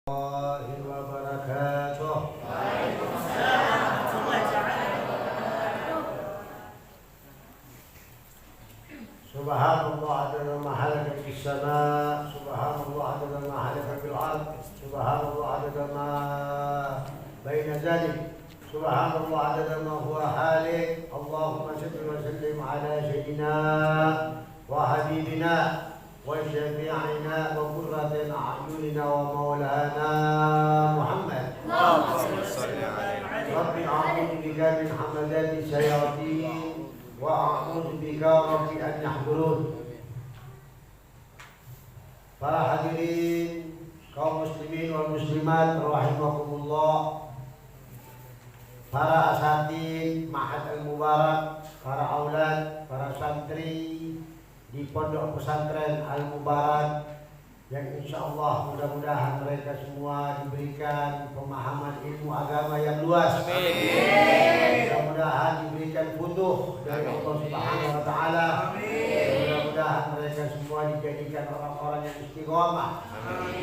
wabarakatuh. Subhanallah adada ma halaka fis sama, subhanallah adada ma halaka fil ard, subhanallah adada ma baina zalik, subhanallah adada ma huwa halik. Allahumma salli wa sallim ala sayyidina wa habibina وشفيعنا وقرة أعيننا ومولانا محمد. رب أعوذ بك من همزات الشياطين وأعوذ بك رب أن يحضرون. Para hadirin kaum muslimin wal muslimat rahimakumullah, para asatid Ma'had Al-Mubarak, para aulad, para santri di Pondok Pesantren Al-Mubarak yang insyaallah mudah-mudahan mereka semua diberikan pemahaman ilmu agama yang luas. Amin. Mudah-mudahan diberikan futuh dari Allah Subhanahu wa taala. Mudah-mudahan mereka semua dijadikan orang-orang yang istiqomah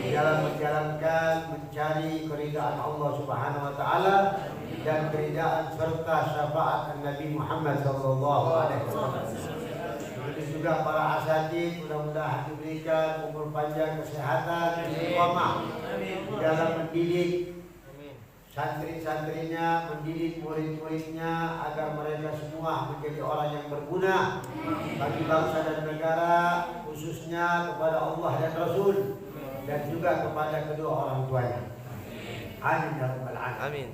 dalam menjalankan mencari keridaan Allah Subhanahu wa taala dan keridaan serta syafaat Nabi Muhammad sallallahu alaihi wasallam. Begitu juga para asatid mudah-mudahan diberikan umur panjang, kesehatan, istiqomah di dalam mendidik santri-santrinya, mendidik murid-muridnya agar mereka semua menjadi orang yang berguna bagi bangsa dan negara, khususnya kepada Allah dan Rasul dan juga kepada kedua orang tuanya. Amin ya rabbal alamin.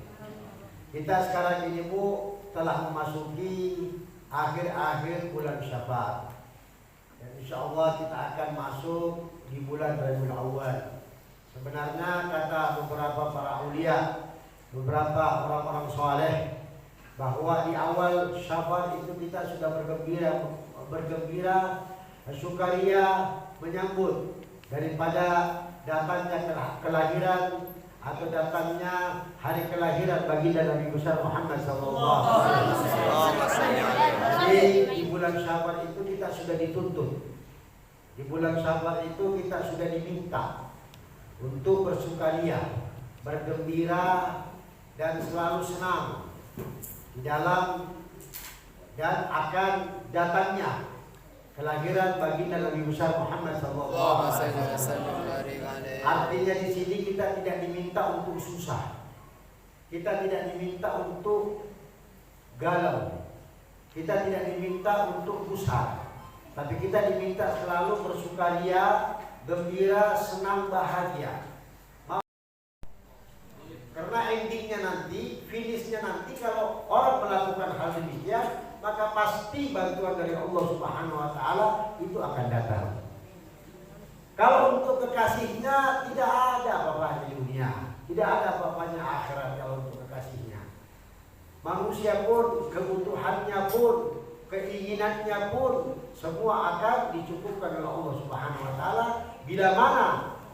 Kita sekarang ini Bu telah memasuki akhir-akhir bulan Syawal. Dan insyaallah kita akan masuk di bulan Rabiul Awwal. Sebenarnya kata beberapa para aulia, beberapa orang-orang soleh, bahwa di awal Syawal itu kita sudah bergembira, sukaria menyambut daripada datangnya kelahiran atau datangnya hari kelahiran baginda Nabi besar Muhammad sallallahu alaihi wasallam. Jadi di bulan Syawal itu kita sudah dituntut. Di bulan Syawal itu kita sudah diminta untuk bersukaria, bergembira dan selalu senang di dalam dan akan datangnya kelahiran baginda Nabi besar Muhammad sallallahu alaihi wasallam. Artinya di sini kita tidak diminta untuk susah. Kita tidak diminta untuk galau. Kita tidak diminta untuk gusar. Tapi kita diminta selalu bersukaria, gembira, senang, bahagia. Karena endingnya nanti, finishnya nanti kalau orang melakukan hal demikian, maka pasti bantuan dari Allah Subhanahu wa taala itu akan datang. Kalau untuk kekasihnya tidak ada apa-apanya di dunia, tidak ada apa-apanya akhirat kalau untuk kekasihnya. Manusia pun, kebutuhannya pun, keinginannya pun semua akan dicukupkan oleh Allah Subhanahu wa taala bila mana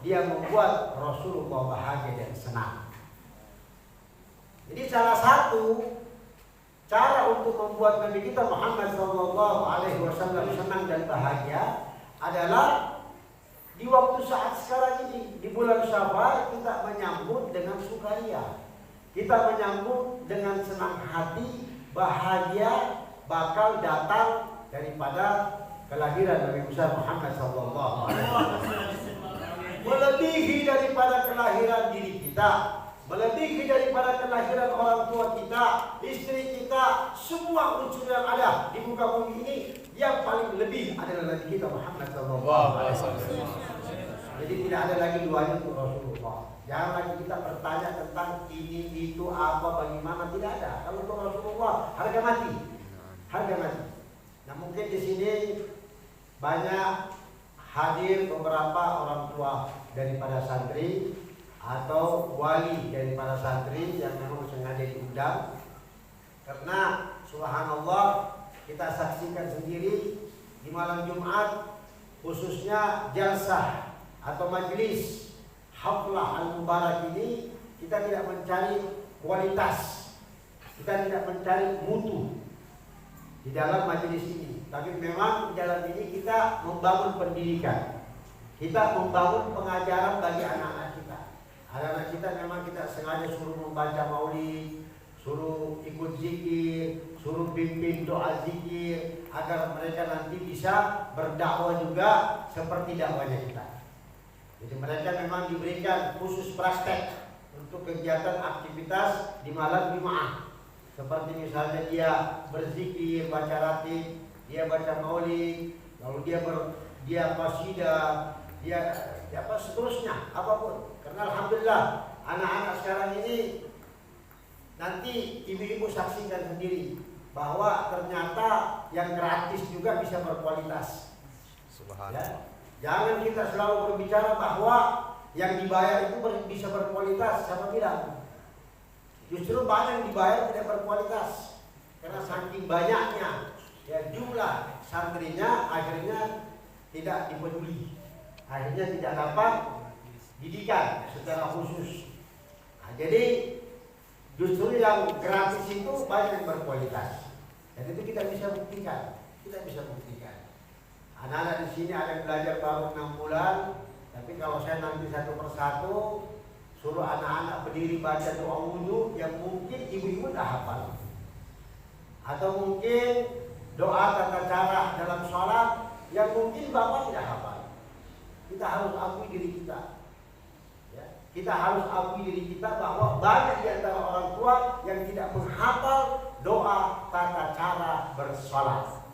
dia membuat Rasulullah bahagia dan senang. Jadi salah satu cara untuk membuat Nabi kita Muhammad sallallahu alaihi wasallam senang dan bahagia adalah di waktu saat sekarang ini, di bulan Syawal, kita menyambut dengan sukaria. Kita menyambut dengan senang hati, bahagia bakal datang daripada kelahiran Nabi besar Muhammad sallallahu alaihi wasallam. Melebihi daripada kelahiran diri kita, melebihi daripada kelahiran orang tua kita, istri kita, semua unsur yang ada di muka bumi ini, yang paling lebih adalah Nabi kita Muhammad sallallahu alaihi wasallam. Jadi tidak ada lagi duanya untuk Rasulullah. Jangan lagi kita bertanya tentang ini, itu, apa, bagaimana, tidak ada. Kalau untuk Rasulullah harga mati, harga mati. Nah mungkin di sini banyak hadir beberapa orang tua daripada santri atau wali daripada santri yang memang sengaja diundang, karena subhanallah kita saksikan sendiri di malam Jumat khususnya jalsah atau majelis haflah al-mubarak ini, kita tidak mencari kualitas, kita tidak mencari mutu di dalam majelis ini, tapi memang di dalam ini kita membangun pendidikan, kita membangun pengajaran bagi anak-anak kita Anak-anak kita memang kita sengaja suruh membaca maulid, suruh ikut zikir, suruh pimpin doa zikir agar mereka nanti bisa berdakwah juga seperti dakwahnya kita. Jadi mereka memang diberikan khusus praktek untuk kegiatan aktivitas di malam Jumat. Seperti misalnya dia berzikir, baca ratib, dia baca maulid, lalu dia qasidah, dia apa seterusnya, apapun. Karena alhamdulillah anak-anak sekarang ini nanti ibu-ibu saksikan sendiri bahwa ternyata yang gratis juga bisa berkualitas. Ya. Jangan kita selalu berbicara bahwa yang dibayar itu bisa berkualitas, sama tidak. Justru banyak yang dibayar tidak berkualitas karena saking banyaknya ya jumlah santrinya akhirnya tidak dipeduli, akhirnya tidak dapat didikan secara khusus. Nah, jadi justru yang gratis itu banyak yang berkualitas. Dan itu kita bisa buktikan. Anak-anak di sini ada yang belajar baru 6 bulan, tapi kalau saya nanti satu persatu suruh anak-anak berdiri baca doa wudhu yang mungkin ibu-ibu dah hafal, atau mungkin doa tata cara dalam sholat yang mungkin bapak tidak hafal. Kita harus akui diri kita. Kita harus akui diri kita bahwa banyak di antara orang tua yang tidak menghafal doa tata cara bersolat,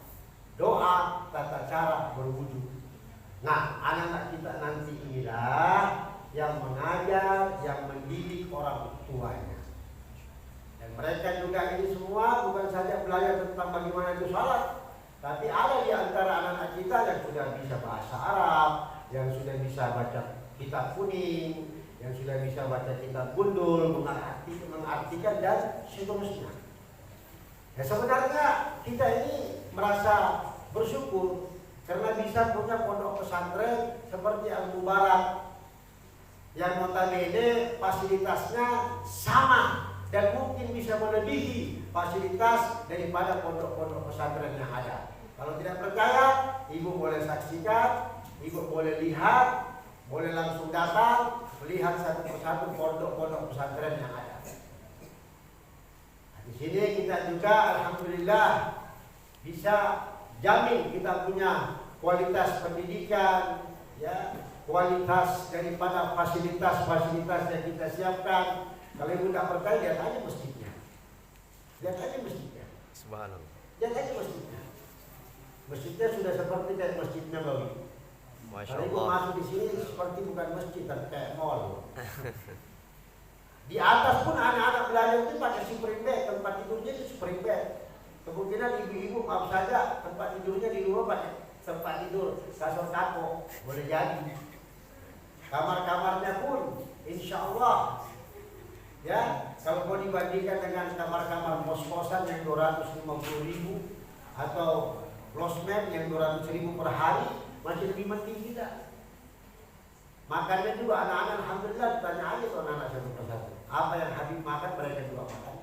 doa tata cara berwudu. Nah, anak-anak kita nanti inilah yang mengajar, yang mendidik orang tuanya. Dan mereka juga ini semua bukan saja belajar tentang bagaimana itu sholat, tapi ada di antara anak-anak kita yang sudah bisa bahasa Arab, yang sudah bisa baca kitab kuning, yang sudah bisa baca kitab gundul, mengartikan dan seterusnya. Ya sebenarnya kita ini merasa bersyukur karena bisa punya pondok pesantren seperti Al-Mubarak yang notabene fasilitasnya sama dan mungkin bisa melebihi fasilitas daripada pondok-pondok pesantren yang ada. Kalau tidak percaya, ibu boleh saksikan, ibu boleh lihat, boleh langsung datang melihat satu persatu pondok-pondok pesantren yang ada. Nah, di sini kita juga alhamdulillah bisa jamin kita punya kualitas pendidikan, ya, kualitas daripada fasilitas-fasilitas yang kita siapkan. Kalau ibu tidak percaya, lihat aja masjidnya. Lihat aja masjidnya. Subhanallah. Lihat aja masjidnya. Masjidnya sudah seperti kayak Masjid Nabawi. Kalau ibu masuk di sini seperti bukan masjid, tapi kayak mall. Di atas pun anak-anak belajar itu pakai spring bed, tempat tidurnya itu spring bed. Kemungkinan ibu-ibu maaf saja tempat tidurnya di rumah pakai tempat tidur kasur kapok, boleh jadi. Kamar-kamarnya pun insya Allah ya, kalau mau dibandingkan dengan kamar-kamar kos-kosan yang 250.000 atau losmen yang 200.000 per hari, masih lebih mending tidak. Makannya juga anak-anak alhamdulillah ditanya aja tuh anak-anak satu persatu. Apa yang Habib makan mereka juga makan.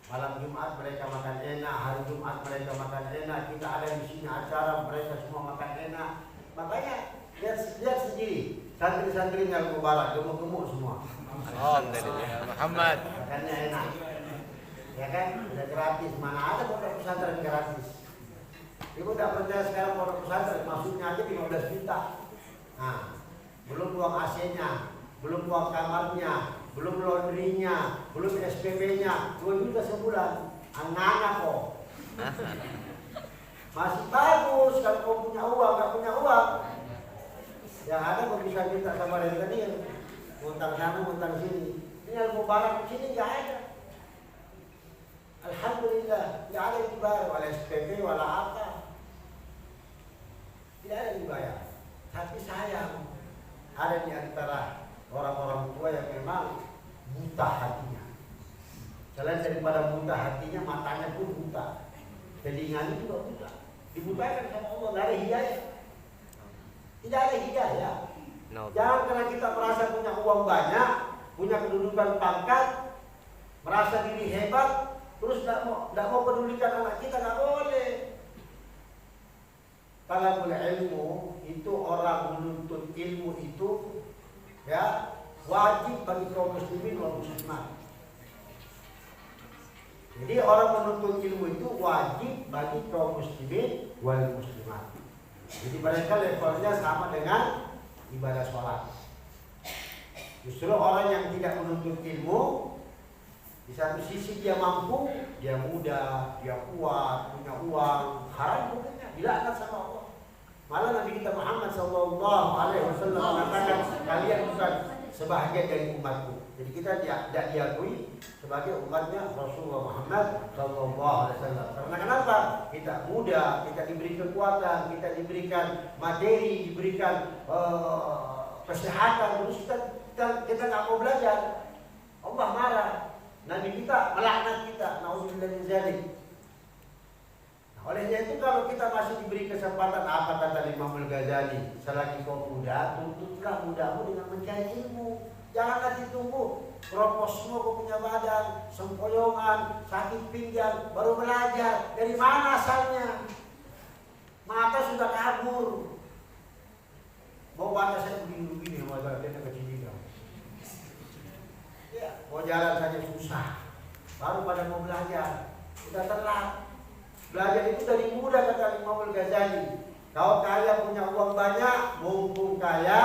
Malam Jumat mereka makan enak, hari Jumat mereka makan enak. Kita ada di sini acara mereka semua makan enak. Makanya lihat sendiri santri-santri yang Mubarak gemuk-gemuk semua. Alhamdulillah Muhammad. Makannya enak. Ya kan? Udah gratis. Mana ada pondok pesantren gratis? Ibu tidak percaya sekarang pondok pesantren masuknya aja 15 juta. Nah, belum uang AC-nya, belum uang kamarnya, belum laundry-nya, belum SPP-nya, 2 juta sebulan. Anak-anak kok. Masih bagus kalau kau punya uang, nggak punya uang. Yang ada kau bisa minta sama rentenir, ngutang sana, ngutang sini. Ini Al-Mubarak di sini nggak ada. Alhamdulillah, nggak ada yang dibayar, wala SPP, wala apa. Tidak ada yang dibayar. Tapi sayang, ada di antara orang-orang tua yang memang buta hatinya. Selain daripada buta hatinya, matanya pun buta, telinganya juga buta. Dibutakan sama Allah, nggak ada hidayah. Tidak ada hidayah. Jangan karena kita merasa punya uang banyak, punya kedudukan pangkat, merasa diri hebat, terus tidak mau pedulikan anak kita, nggak boleh. Talabul ilmu itu orang menuntut ilmu itu ya wajib bagi kaum muslimin wal muslimat. Jadi orang menuntut ilmu itu wajib bagi kaum muslimin wal muslimat. Jadi mereka levelnya sama dengan ibadah sholat. Justru orang yang tidak menuntut ilmu, di satu sisi dia mampu, dia muda, dia kuat, punya uang, haram hukumnya, dilaknat sama Allah. Malah Nabi kita Muhammad SAW mengatakan, kalian bukan sebahagian dari umatku. Jadi kita tidak diakui sebagai umatnya Rasulullah Muhammad SAW. Karena kenapa? Kita muda, kita diberi kekuatan, kita diberikan materi, diberikan kesehatan, terus kita nggak mau belajar. Allah marah. Nabi kita melaknat kita. Nauzubillah min dzalik. Olehnya itu kalau kita masih diberi kesempatan, apa kata Imam Al-Ghazali, selagi kau muda, tuntutlah mudamu dengan mencari ilmu. Janganlah ditunggu kropos semua kau punya badan, sempoyongan, sakit pinggang, baru belajar. Dari mana asalnya? Mata sudah kabur. Mau baca saya begini-begini, mau baca dia kecil juga. Ya, mau jalan saja susah. Baru pada mau belajar, sudah telat. Belajar itu dari muda kata Imam Al-Ghazali. Kau kaya punya uang banyak, mumpung kaya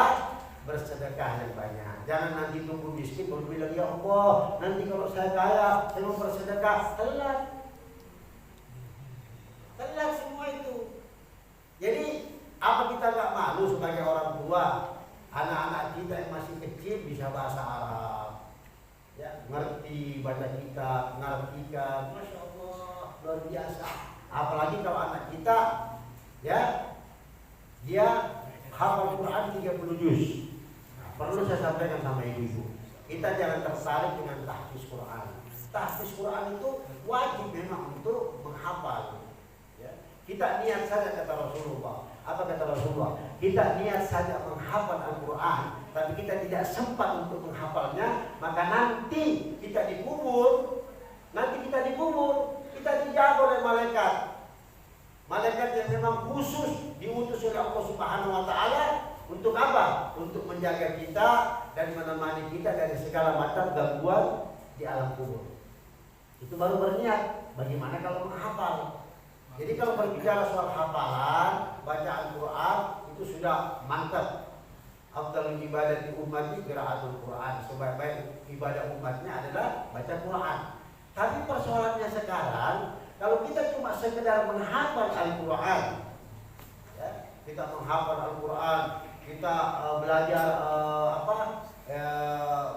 bersedekah yang banyak. Jangan nanti tunggu miskin baru bilang ya Allah, nanti kalau saya kaya saya mau bersedekah. Telat. Telat semua itu. Jadi apa kita nggak malu sebagai orang tua? Anak-anak kita yang masih kecil bisa bahasa Arab, ya ngerti baca kitab, ngartikan, masya Allah luar biasa. Apalagi kalau anak kita ya dia hafal Quran 30 juz. Perlu saya sampaikan sama ibu-ibu, kita jangan tertarik dengan tahfiz Quran. Tahfiz Quran itu wajib memang untuk menghafal. Ya. Kita niat saja kata Rasulullah. Apa kata Rasulullah? Kita niat saja menghafal Al-Quran, tapi kita tidak sempat untuk menghafalnya, maka nanti kita dikubur. Kita dijaga oleh malaikat. Malaikat yang memang khusus diutus oleh Allah Subhanahu wa taala untuk apa? Untuk menjaga kita dan menemani kita dari segala macam gangguan di alam kubur. Itu baru berniat. Bagaimana kalau menghafal? Jadi kalau berbicara soal hafalan, baca Al-Quran itu sudah mantap. Afdalul ibadah di umat ini qiraatul Quran. Sebaik-baik ibadah umatnya adalah baca Quran. Tapi persoalannya sekarang, kalau kita cuma sekedar menghafal Al-Quran, ya, kita menghafal Al-Quran, kita belajar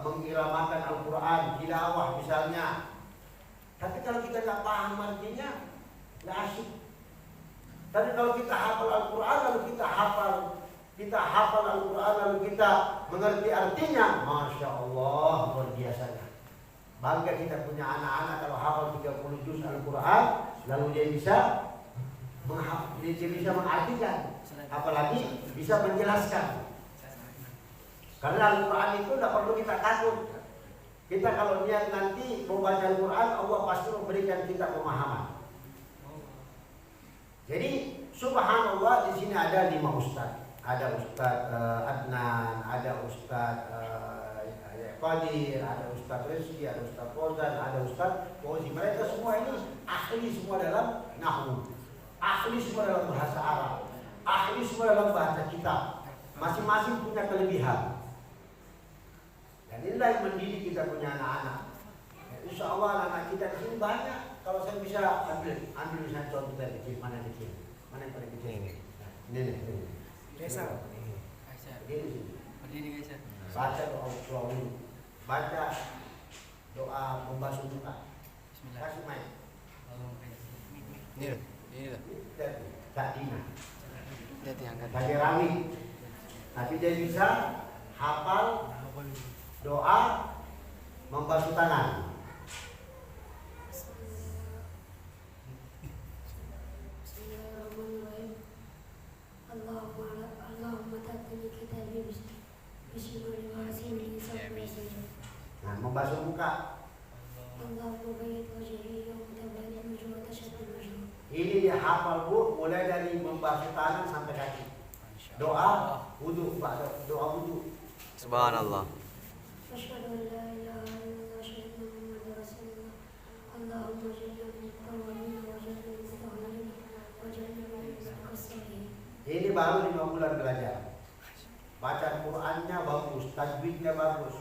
mengiramakan Al-Quran, tilawah misalnya. Tapi kalau kita nggak paham artinya, nggak asyik. Tapi kalau kita hafal Al-Quran, lalu kita hafal Al-Quran, lalu kita mengerti artinya, masya Allah luar biasanya. Bangga kita punya anak-anak kalau hafal 30 juz Al-Quran, lalu dia bisa mengartikan, apalagi bisa menjelaskan. Karena Al-Quran itu tidak perlu kita takut. Kita kalau niat nanti mau baca Al-Quran, Allah pasti memberikan kita pemahaman. Jadi subhanallah, di sini ada 5 ustaz. Ada Ustaz Adnan, ada Ustaz Qadir, ada Ustaz Rizki, ada Ustaz Fauzan, ada Ustaz Fauzi. Mereka semua ini ahli semua dalam nahwu, ahli semua dalam bahasa Arab, ahli semua dalam bahasa kitab. Masing-masing punya kelebihan. Dan inilah yang mendidik kita punya anak-anak. Insya Allah anak-anak kita di sini banyak. Kalau saya bisa ambil misalnya contoh dari kecil, mana kecil, mana yang paling kecil ini. Ini. Desa. Berdiri guys. Baca doa suami, baca doa membasuh muka. Kasih main. Ini lah. Kak Dina. Dia diangkat. Bagi Rawi. Tapi dia bisa hafal doa membasuh tangan. Nah, membasuh muka. Ini dia hafal Bu, mulai dari membasuh tangan sampai kaki. Doa wudu, doa wudu. Subhanallah. أشهد أن لا إله إلا الله أشهد أن محمدا رسول الله اللهم جنبنا التوابين وجنبنا المتطهرين وجنبنا المتقصرين. Ini baru 5 bulan belajar. Bacaan Qur'annya bagus, tajwidnya bagus.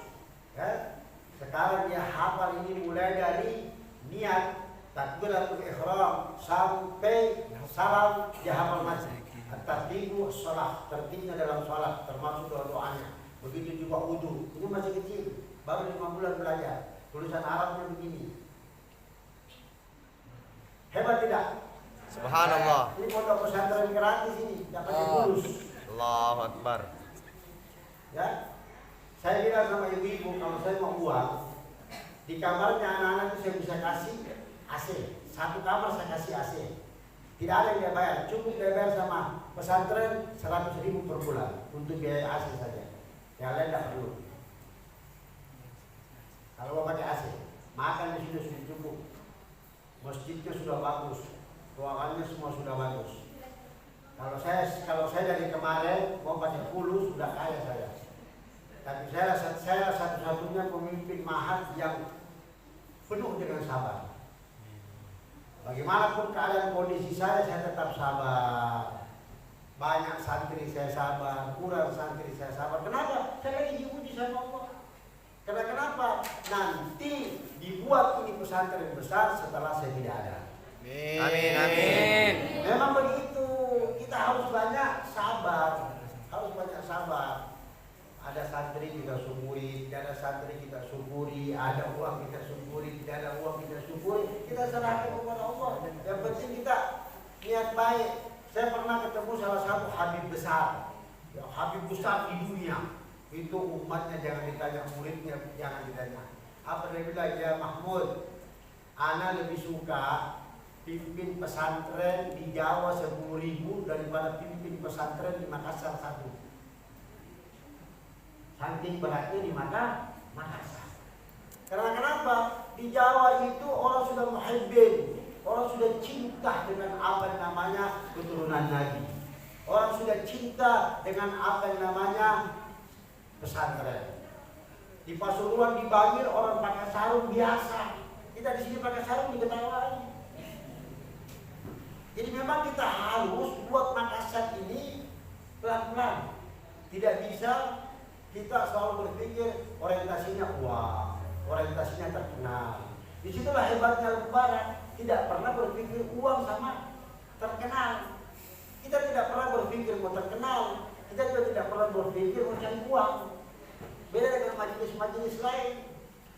Ya. Sekarang dia hafal ini mulai dari niat takbiratul ihram sampai salam dia hafal masih. Tertibu sholat, tertibnya dalam sholat termasuk doa-doanya. Begitu juga wudu. Ini masih kecil, baru 5 bulan belajar. Tulisan Arabnya begini. Hebat tidak? Subhanallah. Ini pondok pesantren gratis ini, dapat lulus. Allahu Akbar. Ya, saya bilang sama ibu-ibu kalau saya mau uang di kamarnya anak-anak itu saya bisa kasih AC. Satu kamar saya kasih AC. Tidak ada yang dia bayar, cukup dia bayar sama pesantren 100.000 per bulan untuk biaya AC saja. Yang lain tidak perlu. Kalau mau pakai AC, makan di sini sudah cukup. Masjidnya sudah bagus, ruangannya semua sudah bagus. Kalau saya dari kemarin mau pakai puluh sudah kaya saya. Tapi saya satu-satunya pemimpin mahat yang penuh dengan sabar. Bagaimanapun keadaan kondisi saya tetap sabar. Banyak santri saya sabar, kurang santri saya sabar. Kenapa? Saya lagi diuji sama Allah. Karena kenapa? Nanti dibuat ini pesantren besar setelah saya tidak ada. Amin, amin. Memang begitu. Kita harus banyak sabar. Harus banyak sabar. Ada santri kita syukuri, tidak ada santri kita syukuri, ada uang kita syukuri, tidak ada uang kita syukuri, kita serahkan kepada Allah. Yang penting kita niat baik. Saya pernah ketemu salah satu habib besar, ya, habib besar di dunia. Itu umatnya jangan ditanya, muridnya jangan ditanya. Apa dia bilang? Ya Mahmud, ana lebih suka pimpin pesantren di Jawa 10.000 daripada pimpin pesantren di Makassar 1. Saking beratnya di Makassar. Karena kenapa? Di Jawa itu orang sudah muhibbin, orang sudah cinta dengan apa yang namanya keturunan Nabi. Orang sudah cinta dengan apa yang namanya pesantren. Di Pasuruan, di Bangil orang pakai sarung biasa. Kita di sini pakai sarung diketawain. Jadi memang kita harus buat Makassar ini pelan-pelan. Tidak bisa kita selalu berpikir orientasinya uang, orientasinya terkenal. Disitulah hebatnya Lebaran. Tidak pernah berpikir uang sama terkenal. Kita tidak pernah berpikir mau terkenal. Kita juga tidak pernah berpikir mau cari uang. Beda dengan majelis-majelis lain.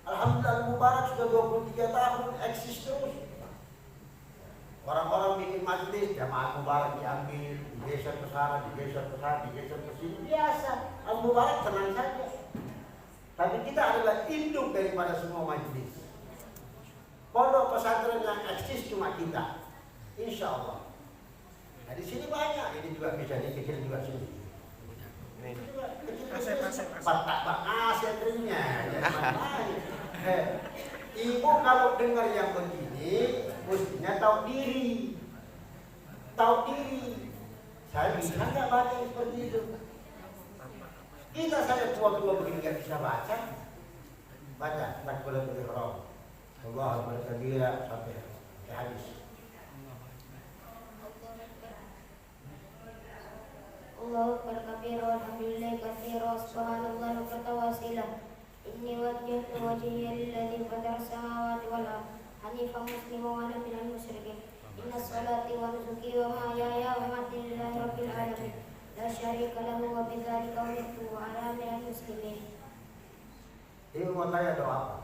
Alhamdulillah Mubarak sudah 23 tahun eksis terus. Orang-orang bikin majelis, jamaah Mubarak diambil, digeser ke sana, digeser ke sana, digeser ke sini. Biasa. Al-Mubarak tenang saja. Tapi kita adalah induk daripada semua majelis. Pondok pesantren yang eksis cuma kita. Insya Allah. Nah di sini banyak. Ini juga bisa dikecil juga sini. Sentrinya. Ibu kalau dengar yang begini, mestinya tahu diri. Tahu diri. Saya bisa nggak baca seperti itu? Kita saja tua-tua begini nggak bisa baca. Baca takbiratul ihram. Allahu akbar kabira sampai habis. Allahu akbar kabira walhamdulillahi katsira subhanallah bukratan wa asila. Inni wajjahtu wajhiya lilladzi fatara as-samawati wal ardh hanifan musliman wa ana minal musyrikin. Inna sholati wa nusuki wa mahyaya wa mamati lillahi rabbil alamin. La syarika lahu wa bidzalika umirtu wa ana minal muslimin. Ibu mau tanya doa apa?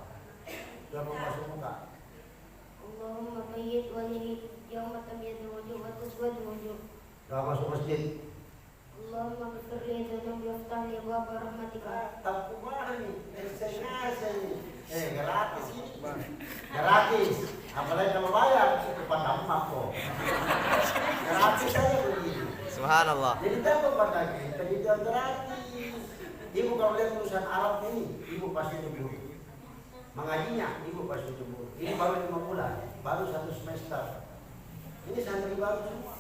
Sudah mau masuk muka. Allahumma bayyid wajhi yawma tabyaddu wujuh wa taswaddu wujuh. Sudah masuk masjid. Allahumma ghfir li dzunubi waftah li abwaaba rahmatika. Tak kumaha nih, gratis ini. Gratis. Apalagi kalau bayar, cepat amat kok. Gratis aja begini. Subhanallah. Jadi dapat pada kita juga gratis. Ibu kalau lihat tulisan Arab ini, ibu pasti cemburu. Mengajinya, ibu pasti cemburu. Ini baru 5 bulan, baru 1 semester. Ini santri baru semua.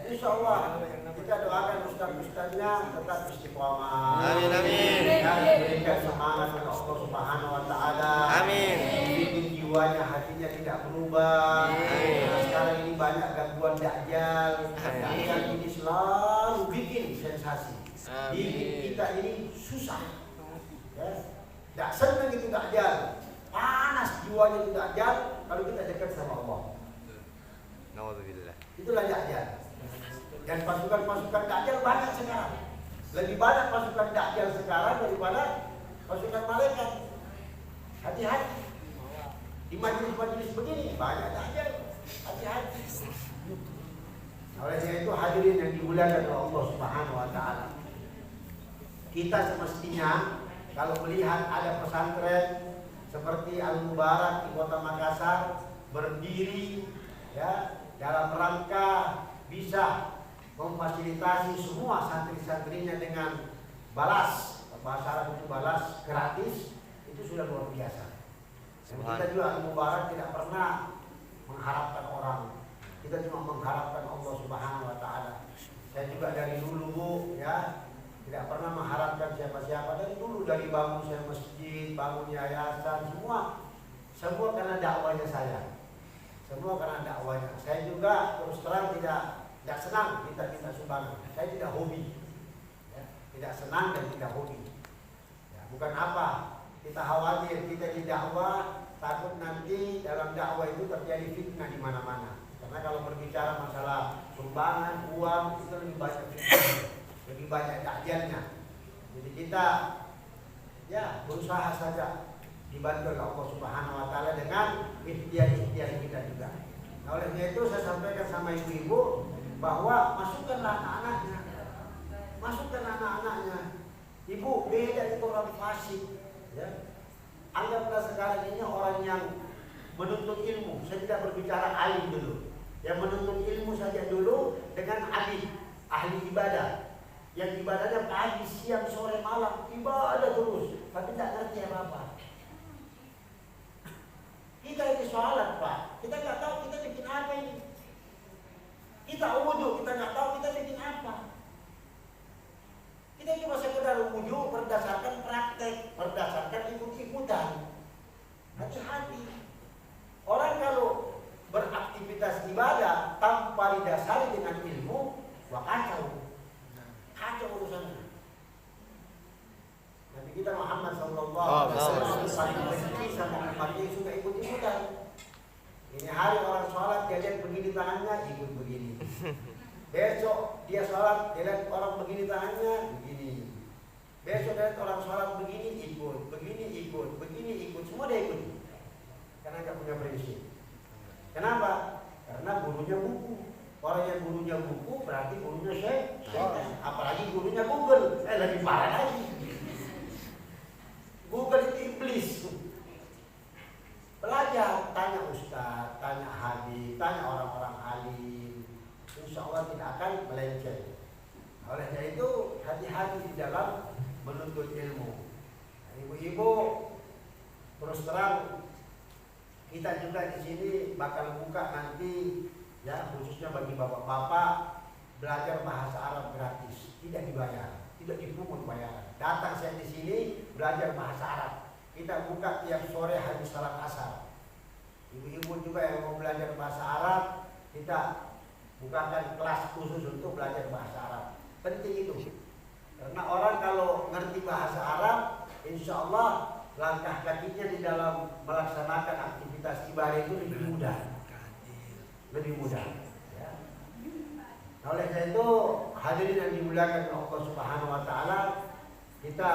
Insya Allah kita doakan ustaz-ustaznya tetap istiqomah. Amin, amin. Ya, diberikan semangat oleh Allah Subhanahu Wa Taala. Amin. Bikin jiwanya, hatinya tidak berubah. Nah, sekarang ini banyak gangguan dajjal. Dajjal ini selalu bikin sensasi. Bikin kita ini susah. Ya, tidak senang itu dajjal. Panas jiwanya itu dajjal kalau kita dekat sama Allah. Nauzubillah. Itulah dajjal. Dan pasukan-pasukan dajjal banyak sekarang. Lebih banyak pasukan dajjal sekarang daripada pasukan malaikat. Hati-hati. Di majelis-majelis begini banyak dajjal. Hati-hati. Olehnya itu hadirin yang dimuliakan oleh Allah Subhanahu Wa Taala. Kita semestinya kalau melihat ada pesantren seperti Al-Mubarak di Kota Makassar berdiri ya dalam rangka bisa memfasilitasi semua santri-santrinya dengan balas, bahasa Arab itu balas gratis, itu sudah luar biasa. Dan kita juga Al-Mubarak tidak pernah mengharapkan orang, kita cuma mengharapkan Allah Subhanahu Wa Taala. Saya juga dari dulu Bu ya tidak pernah mengharapkan siapa-siapa, dari dulu, dari bangun saya masjid, bangun yayasan, semua karena dakwanya saya. Semua karena dakwanya. Saya juga terus terang tidak senang minta sumbangan. Saya tidak hobi. Ya, tidak senang dan tidak hobi. Ya, bukan apa, kita khawatir kita di dakwah takut nanti dalam dakwah itu terjadi fitnah di mana-mana. Karena kalau berbicara masalah sumbangan, uang itu lebih banyak fitnah. Lebih banyak dajjalnya. Jadi kita ya berusaha saja dibantu oleh Allah Subhanahu Wa Taala dengan ikhtiar-ikhtiar kita juga. Nah, olehnya itu saya sampaikan sama ibu-ibu bahwa masukkanlah anak-anaknya, masukkan anak-anaknya. Ibu beda itu orang fasik. Ya. Anggaplah sekarang ini orang yang menuntut ilmu. Saya tidak berbicara alim dulu. Yang menuntut ilmu saja dulu dengan ahli ibadah. Yang ibadahnya pagi, siang, sore, malam, ibadah terus, tapi tidak ngerti apa-apa. Kita ini sholat Pak, kita nggak tahu kita bikin apa ini. Kita wudhu, kita nggak tahu kita bikin apa. Kita cuma sekedar wudhu berdasarkan praktek, berdasarkan ikut-ikutan. Hati-hati. Orang kalau beraktivitas ibadah tanpa didasari dengan ilmu, wah kacau. Kacau urusannya. Nabi kita Muhammad sallallahu alaihi wasallam paling benci sama umat yang suka ikut-ikutan. Ini hari orang sholat dia lihat begini tangannya, ikut begini. Besok dia sholat dia lihat orang begini tangannya, begini. Besok dia lihat orang sholat begini, ikut, begini ikut, begini ikut, semua dia ikut. Karena nggak punya prinsip. Kenapa? Karena gurunya buku. Orang yang gurunya buku berarti gurunya syaitan. Apalagi gurunya Google, lebih parah lagi. Google itu iblis. Belajar, tanya ustaz, tanya hadis, tanya orang-orang alim. Insya Allah tidak akan melenceng. Olehnya itu hati-hati di dalam menuntut ilmu. Ibu-ibu terus terang kita juga di sini bakal buka nanti. Ya, khususnya bagi bapak-bapak belajar bahasa Arab gratis, tidak dibayar, tidak dipungut bayaran. Datang saya di sini belajar bahasa Arab. Kita buka tiap sore habis salat asar. Ibu-ibu juga yang mau belajar bahasa Arab, kita bukakan kelas khusus untuk belajar bahasa Arab. Penting itu, karena orang kalau ngerti bahasa Arab, insya Allah langkah kakinya di dalam melaksanakan aktivitas ibadah itu lebih mudah. Lebih mudah ya. Nah, oleh karena itu hadirin yang dimuliakan oleh Allah Subhanahu Wa Taala, kita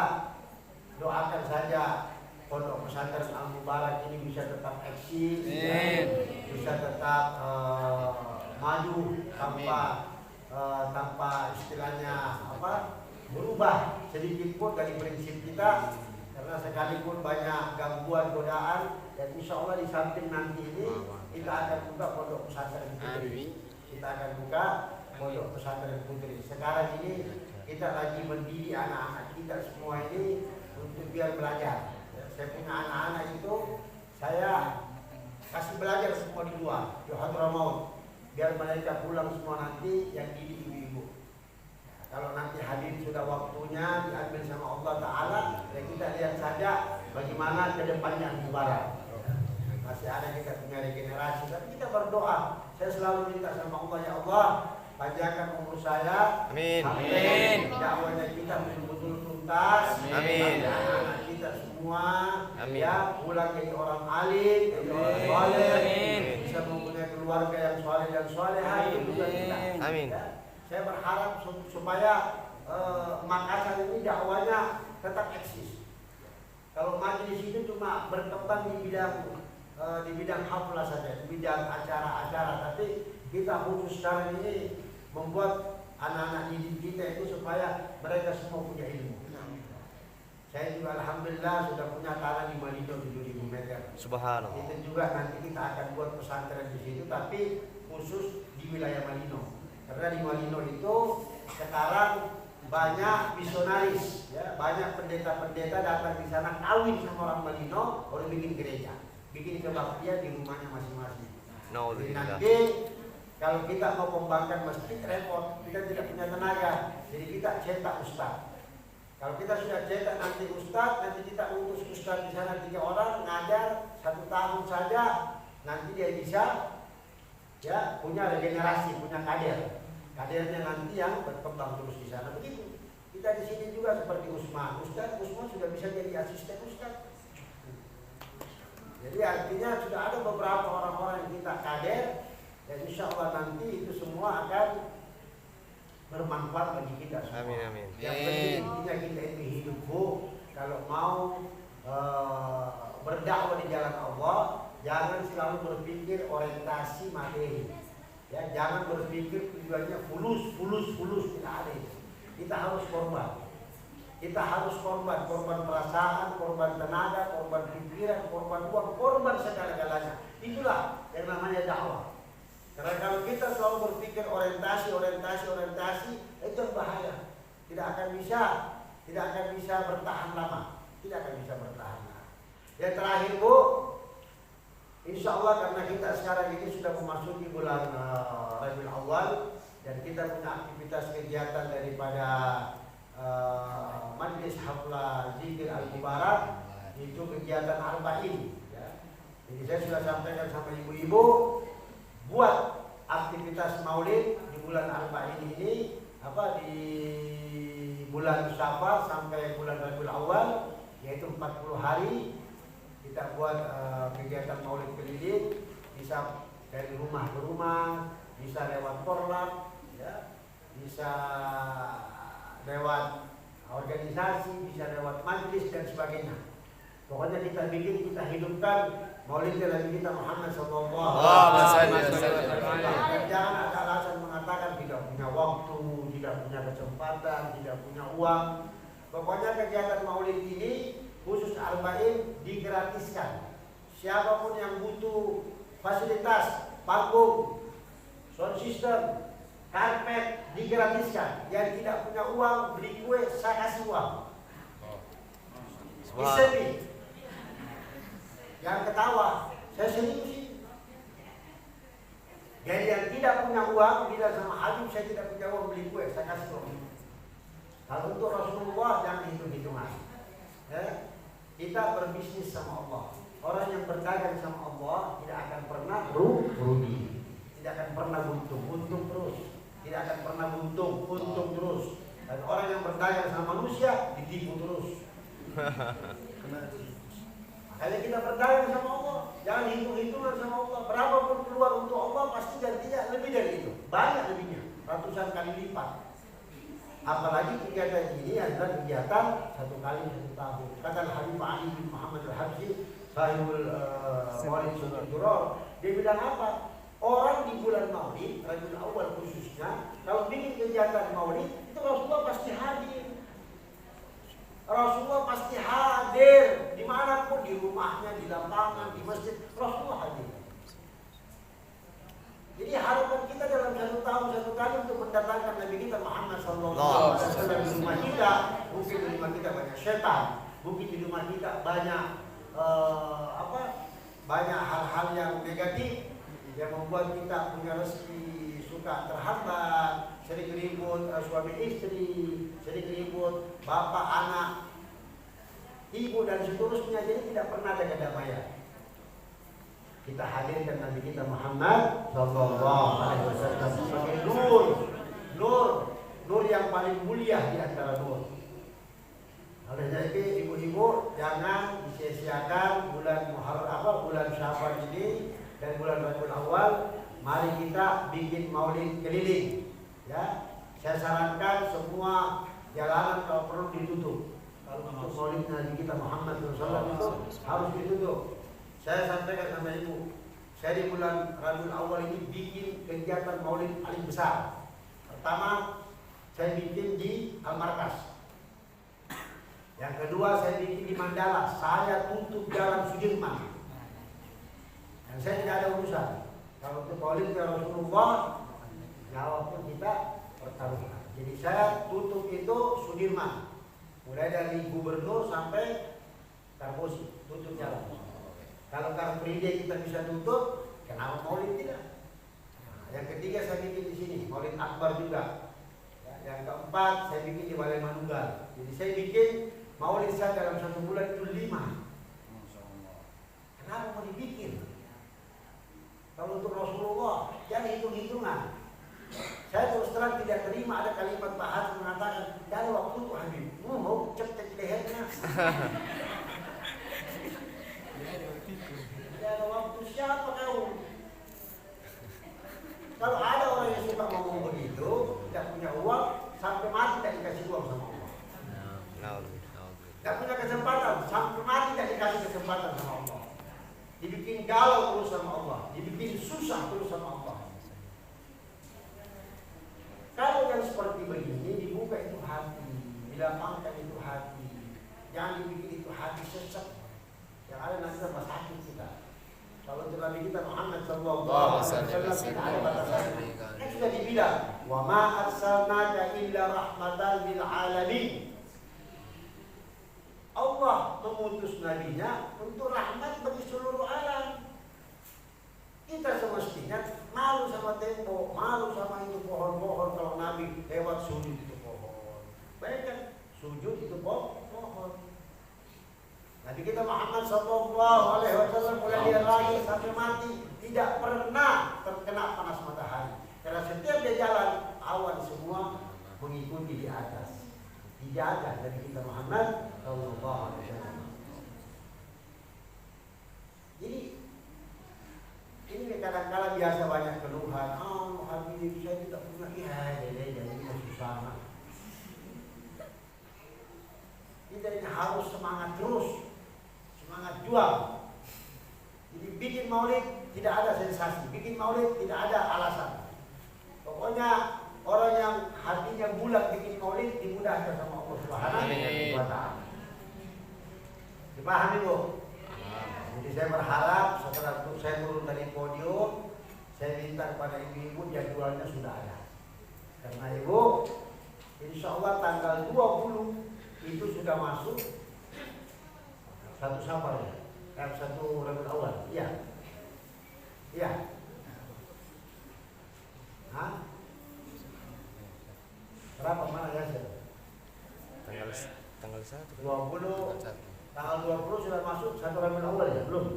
doakan saja pondok pesantren Al-Mubarak ini bisa tetap eksis, ya, bisa tetap maju tanpa istilahnya berubah sedikit pun dari prinsip kita. Karena sekalipun banyak gangguan godaan, dan insya Allah di samping nanti ini kita akan buka pondok pesantren putri. Kita akan buka pondok pesantren putri. Sekarang ini kita lagi mendidik anak-anak kita semua ini untuk biar belajar. Saya punya anak-anak itu saya kasih belajar semua di luar, di Hadramaut. biar mereka pulang semua nanti yang didik ibu-ibu. Kalau nanti hadir sudah waktunya diambil sama Allah Ta'ala, ya kita lihat saja bagaimana ke depannya mubarak. Masih ada kita punya regenerasi, tapi kita berdoa. Saya selalu minta sama Allah, ya Allah, panjangkan umur saya. Amin. Sampai dakwahnya kita betul-betul tuntas. Amin. Anak-anak kita semua, Amin. ya pulang jadi orang alim, jadi orang soleh, Amin. bisa mempunyai keluarga yang soleh dan solehah. Itu juga kita. Amin. Ya. Saya berharap supaya Makassar ini dakwanya tetap eksis. Kalau majelis itu cuma berkembang di bidang haflah saja, di bidang acara-acara, tapi kita khusus sekarang ini membuat anak-anak didik kita itu supaya mereka semua punya ilmu. Saya juga alhamdulillah sudah punya tanah di Malino 7.000 meter. Subhanallah. Itu juga nanti kita akan buat pesantren di situ, tapi khusus di wilayah Malino. Karena di Malino itu sekarang banyak misionaris, ya, banyak pendeta-pendeta datang di sana kawin sama orang Malino, baru bikin gereja, bikin kebaktian di rumahnya masing-masing. Jadi nanti kalau kita mau kembangkan masjid repot, kita tidak punya tenaga, jadi kita cetak ustaz. Kalau kita sudah cetak nanti ustaz, nanti kita utus ustaz di sana 3 orang ngajar 1 tahun saja, nanti dia bisa ya punya regenerasi, punya kader. Kadernya nanti yang berkembang terus di sana. Begitu. Kita di sini juga seperti Usman. Usman sudah bisa jadi asisten ustaz. Jadi artinya sudah ada beberapa orang-orang yang kita kader, dan insya Allah nanti itu semua akan bermanfaat bagi kita semua. Amin, amin. Yang penting intinya kita ini hidup kalau mau berdakwah di jalan Allah, jangan selalu berpikir orientasi materi. Ya, jangan berpikir tujuannya fulus tidak ada itu. Kita harus korban. Kita harus korban perasaan, korban tenaga, korban pikiran, korban uang, korban segala-galanya. Itulah yang namanya dakwah. Karena kalau kita selalu berpikir orientasi, itu bahaya. Tidak akan bisa bertahan lama. Tidak akan bisa bertahan lama. Yang terakhir Bu, insya Allah karena kita sekarang ini sudah memasuki bulan Rabiul Awal dan kita punya aktivitas kegiatan daripada Majlis Haflah Zikir Al-Mubarak, itu kegiatan arba'in. Ya. Jadi saya sudah sampaikan sama ibu-ibu, buat aktivitas maulid di bulan arba'in ini, di bulan Syawal sampai bulan Rabiul Awal, yaitu 40 hari. Kita buat kegiatan maulid keliling, bisa dari rumah ke rumah, bisa lewat korlap, ya, bisa lewat organisasi, bisa lewat majlis dan sebagainya. Pokoknya kita bikin, kita hidupkan maulid Nabi kita Muhammad sallallahu alaihi wasallam. Jangan ada alasan mengatakan tidak punya waktu, tidak punya kesempatan, tidak punya uang. Pokoknya kegiatan maulid ini khusus arba'in digratiskan. Siapapun yang butuh fasilitas, panggung, sound system, karpet digratiskan. Yang tidak punya uang beli kue, saya kasih uang. Disini. Yang ketawa, saya serius sih. Jadi yang tidak punya uang, bilang sama Habib saya tidak punya uang beli kue, saya kasih uang. Kalau untuk Rasulullah jangan hitung-hitungan. Ya. Kita berbisnis sama Allah. Orang yang berdagang sama Allah tidak akan pernah rugi, tidak akan pernah untung terus, tidak akan pernah untung terus. Dan orang yang berdagang sama manusia ditipu terus. Makanya kita berdagang sama Allah, jangan hitung-hitungan sama Allah. Berapapun keluar untuk Allah pasti gantinya lebih dari itu, banyak lebihnya, ratusan kali lipat. Apalagi kegiatan ini adalah kegiatan 1 kali 1 tahun. Kata Habib Ali bin Muhammad Al-Habsyi, sahibul Maulid Sunnah Duror, dia bilang apa? Orang di bulan Maulid, Rabiul Awal khususnya, kalau bikin kegiatan Maulid, itu Rasulullah pasti hadir. Rasulullah pasti hadir dimanapun, di rumahnya, di lapangan, di masjid, Rasulullah hadir. Jadi harapan kita dalam 1 tahun 1 kali untuk mendatangkan Nabi kita Muhammad SAW di rumah kita. Mungkin di rumah kita banyak setan, mungkin di rumah kita banyak banyak hal-hal yang negatif. yang membuat kita punya rezeki suka terhambat, sering ribut suami istri, sering ribut bapak anak, ibu dan seterusnya, jadi tidak pernah ada kedamaian. Kita hadirkan Nabi kita Muhammad sallallahu alaihi wasallam sebagai nur yang paling mulia di antara nur. Oleh karena itu ibu-ibu jangan disia-siakan bulan bulan Syawal ini dan bulan Rabiul Awal. Mari kita bikin maulid keliling. Ya, saya sarankan semua jalanan kalau perlu ditutup. Kalau untuk maulid Nabi kita Muhammad SAW itu harus ditutup. Saya sampaikan sama ibu, saya di bulan Rabiul Awal ini bikin kegiatan maulid paling besar. Pertama, saya bikin di Al-Markas. Yang kedua, saya bikin di Mandala. Saya tutup jalan Sudirman. Dan saya tidak ada urusan. Kalau untuk maulid Rasulullah, nyawa pun kita pertaruhkan. Jadi saya tutup itu Sudirman. Mulai dari gubernur sampai Karbosi, tutup jalan. Kalau Car Free Day kita bisa tutup, kenapa maulid tidak? Nah, yang ketiga saya bikin di sini, maulid akbar juga. Yang keempat saya bikin di Balai Manunggal. Jadi saya bikin maulid saya dalam 1 bulan itu 5. Kenapa mau dibikin? Kalau untuk Rasulullah, jangan hitung-hitungan. Saya terus terang tidak terima ada kalimat Pak Hasan mengatakan, dari waktu itu Habib, mau cek lehernya. Tidak ada waktu, siapa kau? Kalau ada orang yang suka ngomong begitu, tidak punya uang, sampai mati tidak dikasih uang sama Allah. Tidak punya kesempatan, sampai mati tidak dikasih kesempatan sama Allah. Dibikin galau terus sama Allah, dibikin susah terus sama Allah. Kalau yang seperti begini dibuka itu hati, dilapangkan itu hati, jangan dibikin itu hati sesat. Yang ada nanti tambah sakit kita. Kalau untuk Nabi kita Muhammad sallallahu alaihi wasallam tidak ada batasan. Kan sudah dibilang, wa ma arsalnaka illa rahmatan lil alamin. Allah mengutus nabinya untuk rahmat bagi seluruh alam. Kita semestinya malu sama tembok, malu sama itu pohon-pohon. Kalau Nabi lewat sujud itu pohon, bayangkan sujud itu pohon. Nabi kita Muhammad sallallahu alaihi wasallam mulai dia lahir sampai mati tidak pernah terkena panas matahari. Karena setiap dia jalan awan semua mengikuti di atas. Dijaga dari kita Muhammad sallallahu alaihi wasallam. Jadi ini kadang-kadang biasa banyak keluhan. Habib saya tidak punya jadi susah. Kita ini harus semangat terus. Semangat juang. Jadi bikin maulid tidak ada sensasi, bikin maulid tidak ada alasan. Pokoknya orang yang hatinya bulat bikin maulid dimudahkan sama Allah Subhanahu wa taala. Dipahami, Bu? Jadi saya berharap setelah saya turun dari podium, saya minta kepada ibu-ibu jadwalnya sudah ada. Karena Ibu, insya Allah tanggal 20 itu sudah masuk 1 Safar ya, 1 Rabiul Awal, iya, iya. Hah? Berapa mana ya sih? Tanggal 1. 20. Tanggal 20 sudah masuk 1 Rabiul Awal ya, belum?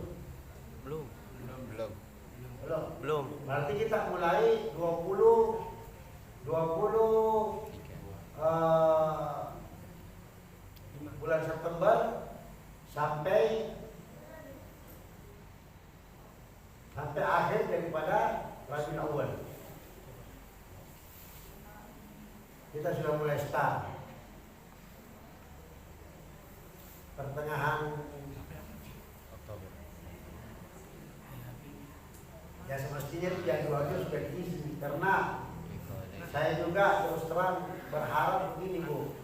Belum. Berarti kita mulai 20 bulan September sampai akhir daripada Rabiul Awal. Kita sudah mulai start. Pertengahan Oktober. Ya semestinya jadwalnya sudah diisi karena saya juga terus terang berharap begini, Bu.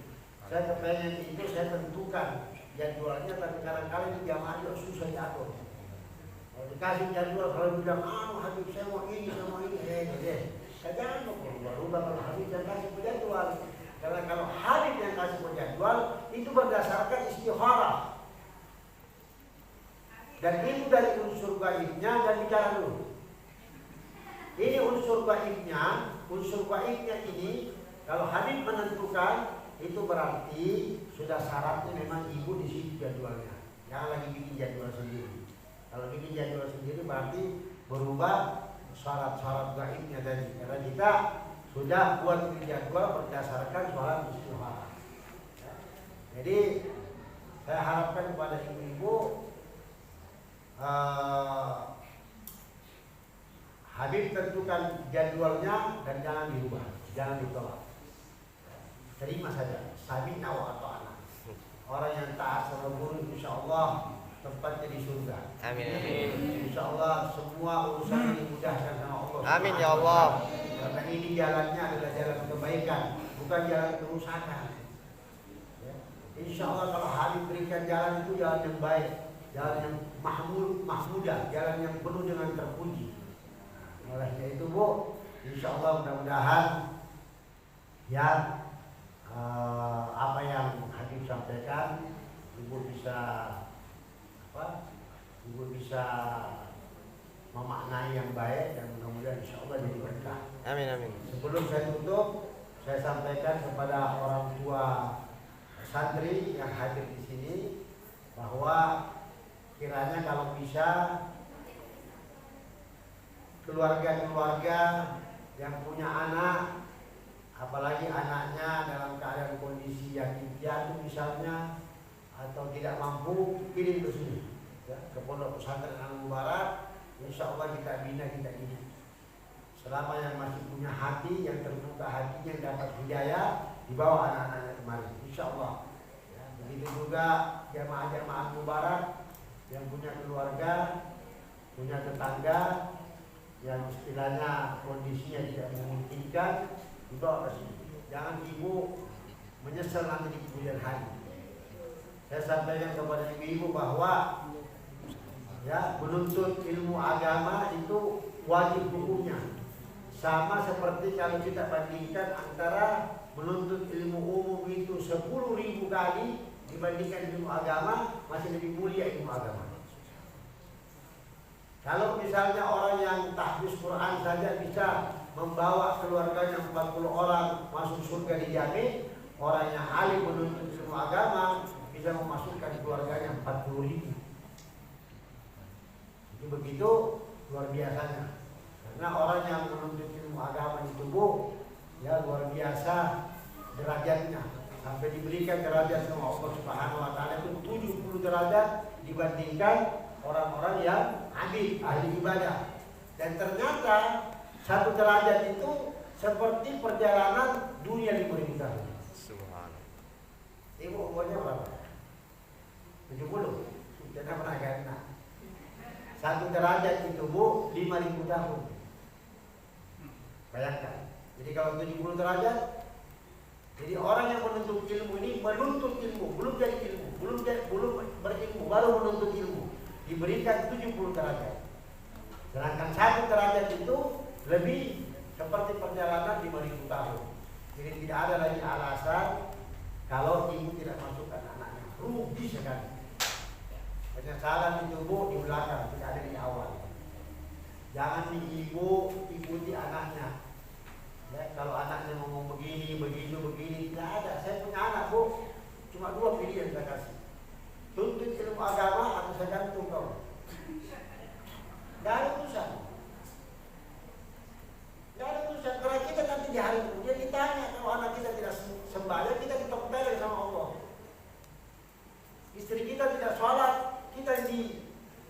Saya kepengen itu saya tentukan jadwalnya, tapi kadang-kadang itu jamaah juga susah diatur. Kalau dikasih jadwal, kalau bilang, Habib saya mau ini, jangan berubah kalau Habib yang kasih jadwal. Karena kalau Habib yang kasih jadwal itu berdasarkan istikharah. Dan itu dari unsur gaibnya dan bicara dulu. unsur gaibnya ini kalau Habib menentukan itu berarti sudah syaratnya memang ibu di situ jadwalnya. Jangan lagi bikin jadwal sendiri. Kalau bikin jadwal sendiri berarti berubah syarat-syarat gaibnya tadi. Karena kita sudah buat jadwal berdasarkan sholat istikhara. Ya. Jadi saya harapkan kepada ibu-ibu Habib tentukan jadwalnya dan jangan dirubah, jangan ditolak. Terima saja, sami'na wa ata'na. Orang yang taat sama guru insya Allah tempatnya di surga. Amin. Amin. Insya Allah semua urusan ini dimudahkan sama Allah. Amin ya Allah. Karena ini jalannya adalah jalan kebaikan, bukan jalan kerusakan. Ya. Insya Allah kalau Habib berikan jalan itu jalan yang baik, jalan yang mahmudah, jalan yang penuh dengan terpuji. Olehnya itu Bu, insya Allah mudah-mudahan ya apa yang Habib sampaikan ibu bisa memaknai yang baik dan mudah-mudahan insya Allah jadi berkah. Amin amin. Sebelum saya tutup, saya sampaikan kepada orang tua santri yang hadir di sini bahwa kiranya kalau bisa keluarga-keluarga yang punya anak, apalagi anaknya dalam keadaan kondisi yatim piatu misalnya atau tidak mampu, kirim ke sini ya, ke Pondok Pesantren Al-Mubarak. Insya Allah kita bina, kita didik. Selama yang masih punya hati, yang terbuka hatinya, yang dapat hidayah, dibawa anak-anaknya kemari. Insya Allah. Ya, begitu juga jamaah-jamaah Mubarak yang punya keluarga, punya tetangga, yang istilahnya kondisinya tidak memungkinkan, dibawa ke sini. Jangan ibu menyesal nanti di kemudian hari. Saya sampaikan kepada ibu-ibu bahwa ya menuntut ilmu agama itu wajib hukumnya. Sama seperti kalau kita bandingkan antara menuntut ilmu umum itu 10.000 kali dibandingkan ilmu agama, masih lebih mulia ilmu agama. Kalau misalnya orang yang tahfiz Quran saja bisa membawa keluarganya 40 orang masuk surga dijamin, orang yang alim menuntut ilmu agama bisa memasukkan keluarganya 40.000. Itu begitu luar biasanya. Karena orang yang menuntut ilmu agama itu Bu, ya luar biasa derajatnya. Sampai diberikan derajat sama Allah Subhanahu wa taala itu 70 derajat dibandingkan orang-orang yang abid, ahli ibadah. Dan ternyata satu derajat itu seperti perjalanan dunia 5.000 tahun. Subhanallah. Ibu umurnya berapa? 70. Tidak pernah ganti. Satu derajat itu Bu 5.000 tahun. Bayangkan. Jadi kalau 70 derajat, jadi orang yang menuntut ilmu ini menuntut ilmu, belum jadi ilmu, belum berilmu, baru menuntut ilmu. Diberikan 70 derajat. Sedangkan satu derajat itu lebih seperti perjalanan 5.000 tahun. Jadi tidak ada lagi alasan kalau ibu tidak masukkan anaknya. Rugi sekali. Penyesalan itu Bu di belakang, tidak ada di awal. Jangan ibu ikuti anaknya. Ya, kalau anaknya ngomong begini, tidak ada. Saya punya anak Bu, cuma 2 pilihan saya kasih. Tuntut ilmu agama atau saya gantung kau. Tidak ada urusan. Tidak ada urusan. Karena kita nanti di hari kemudian ditanya kalau anak kita tidak sembahyang, kita ditempelin sama Allah. Istri kita tidak sholat, kita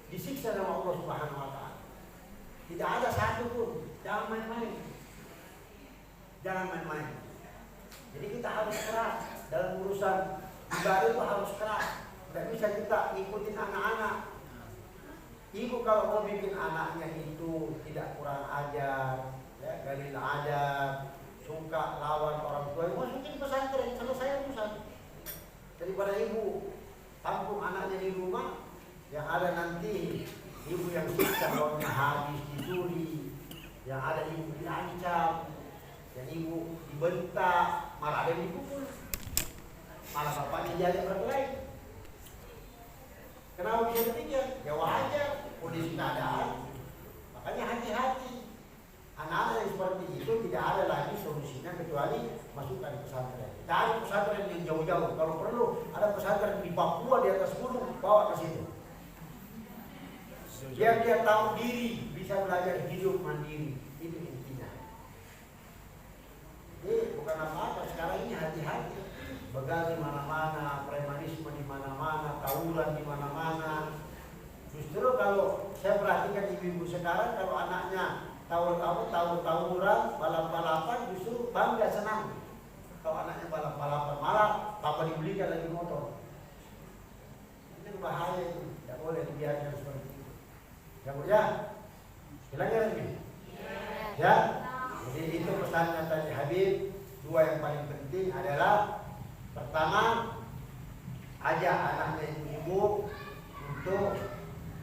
disiksa sama Allah Subhanahu wa taala. Tidak ada satu pun. Jangan main-main. Jangan main-main. Jadi kita harus keras dalam urusan ibadah itu harus keras. Tidak bisa kita ngikutin anak-anak. Ibu kalau mau bikin anaknya itu tidak kurang ajar, ya, galil adab, suka lawan orang tua, masukin pesantren, selesai urusan. Daripada ibu tampung anaknya di rumah, yang ada nanti ibu yang siksa uangnya habis dicuri, yang ada ibu diancam, yang ibu dibentak, malah ada yang dipukul, malah bapaknya diajak berkelahi. Kenapa bisa demikian? Ya wajar kondisi keadaan. Makanya hati-hati. Anak-anak yang seperti itu tidak ada lagi solusinya kecuali masukkan di pesantren. Cari pesantren yang jauh-jauh. Kalau perlu ada pesantren di Papua di atas gunung, bawa ke situ. Biar dia tahu diri, bisa belajar hidup mandiri. Itu intinya. Jadi bukan apa-apa. Sekarang ini hati-hati. Begal di mana-mana, premanisme di mana-mana, tawuran di mana-mana. Justru kalau saya perhatikan ibu-ibu sekarang, kalau anaknya tawuran, balap-balapan, justru bangga, senang. Kalau anaknya balap-balapan, malah papa dibelikan lagi motor. Ini bahaya itu, tidak boleh dibiarkan seperti itu. Ya Bu ya, bilangnya lagi. Ya, jadi itu pesannya tadi Habib. Dua yang paling penting adalah pertama, ajak anaknya ibu untuk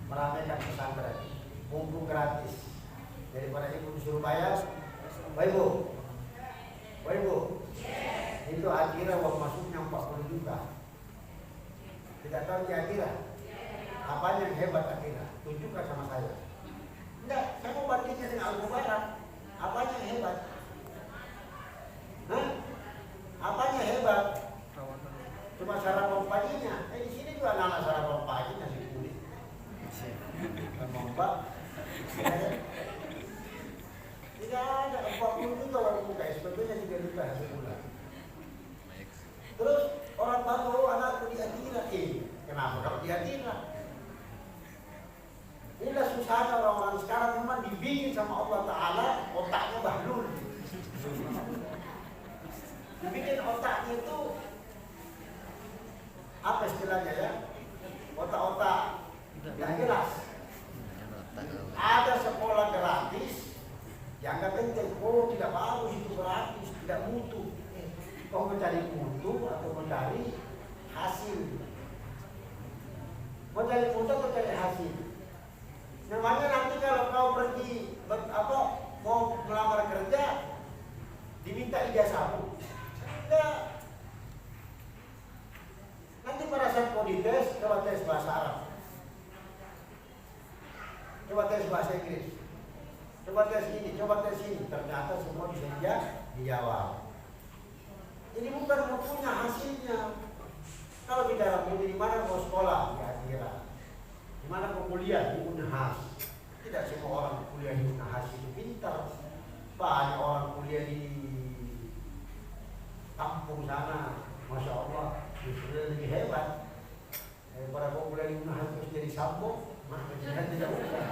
meramaikan pesantren, mumpung gratis. Daripada ibu disuruh bayar, baik Bu, itu akhirnya uang masuknya 40 juta. Tidak tahu di akhirnya, apanya yang hebat akhirnya? Tunjukkan sama saya. Enggak, saya mau bandingnya dengan Al-Mubarak. Apanya yang hebat? Hah? Apanya hebat? Cuma sarapan paginya. Di sini juga anak-anak sarapan pagi nasi kuning. Mbak. Tidak ada 40 juta orang buka SPP-nya 3 juta sebulan. Terus orang tahu anakku di Atira. Kenapa kalau di Atira? Inilah susahnya orang-orang sekarang, memang dibikin sama Allah Ta'ala otaknya bahlul. Dibikin otaknya itu apa istilahnya ya? Otak-otak yang jelas. Ada sekolah gratis, dianggap penting. Oh, tidak bagus itu gratis, tidak mutu. Kau mencari mutu atau mencari hasil? Mau cari mutu atau cari hasil? Namanya nanti kalau kau pergi mau melamar kerja, diminta ijazahmu. Enggak. Nanti pada saat mau dites, coba tes bahasa Arab, coba tes bahasa Inggris, coba tes ini, coba tes ini. Ternyata semua bisa dijawab. Jadi bukan mutunya hasilnya. Kalau bicara mutu, di mana mau sekolah? Di Atira. Di mana mau kuliah? Di Unhas. Tidak semua orang kuliah di Unhas itu pintar. Banyak orang kuliah di kampung sana, Masya Allah, justru lebih hebat. Daripada kau kuliah di Unhas terus jadi sambung, maka tidak usah.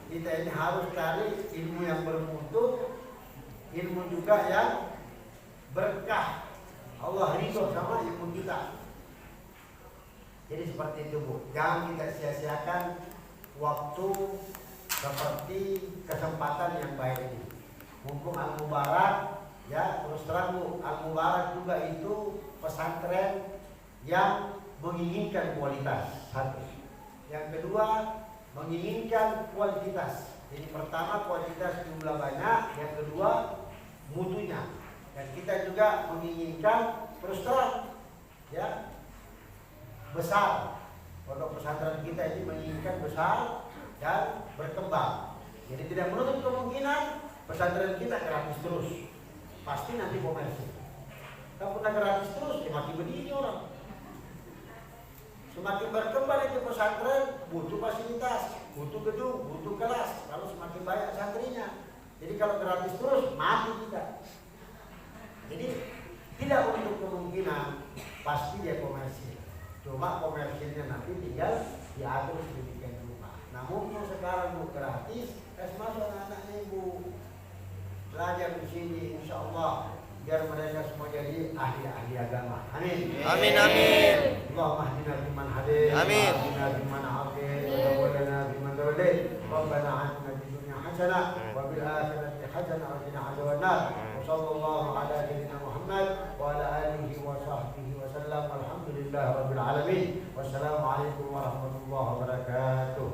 Kita ini harus cari ilmu yang bermutu, ilmu juga yang berkah. Allah ridho sama ilmu kita. Jadi seperti itu Bu. Jangan kita sia-siakan waktu seperti kesempatan yang baik ini. Mumpung Al-Mubarak, ya terus terang Bu, Al-Mubarak juga itu pesantren yang menginginkan kualitas. Satu. Yang kedua, menginginkan kualitas. Jadi pertama kualitas jumlah banyak, yang kedua mutunya. Dan kita juga menginginkan terus terang, ya, besar. Pondok pesantren kita ini menginginkan besar dan berkembang. Jadi tidak menutup kemungkinan pesantren kita gratis terus. Pasti nanti komersil. Kalau pernah gratis terus, semakin berdiri orang. Semakin berkembang itu pesantren, butuh fasilitas, butuh gedung, butuh kelas. Kalau semakin banyak santrinya. Jadi kalau gratis terus, mati kita. Jadi tidak untuk kemungkinan pasti dia komersil. Cuma komersilnya nanti tinggal diatur sedemikian rupa. Namun sekarang Bu gratis, masuk anak-anaknya Ibu belajar di sini, insya Allah biar mereka semua jadi ahli-ahli agama. Amin. Amin, amin. Allahumma hdina biman hadayt. Amin. Wahdina biman afiyt. Wa tawallana biman tawallayt. Rabbana atina fid dunya hasanah wa fil akhirati hasanah wa qina adzabannar. Wa sallallahu ala sayyidina Muhammad wa ala alihi wa sahbihi wa sallam. Alhamdulillah rabbil alamin. Wassalamu alaikum warahmatullahi wabarakatuh.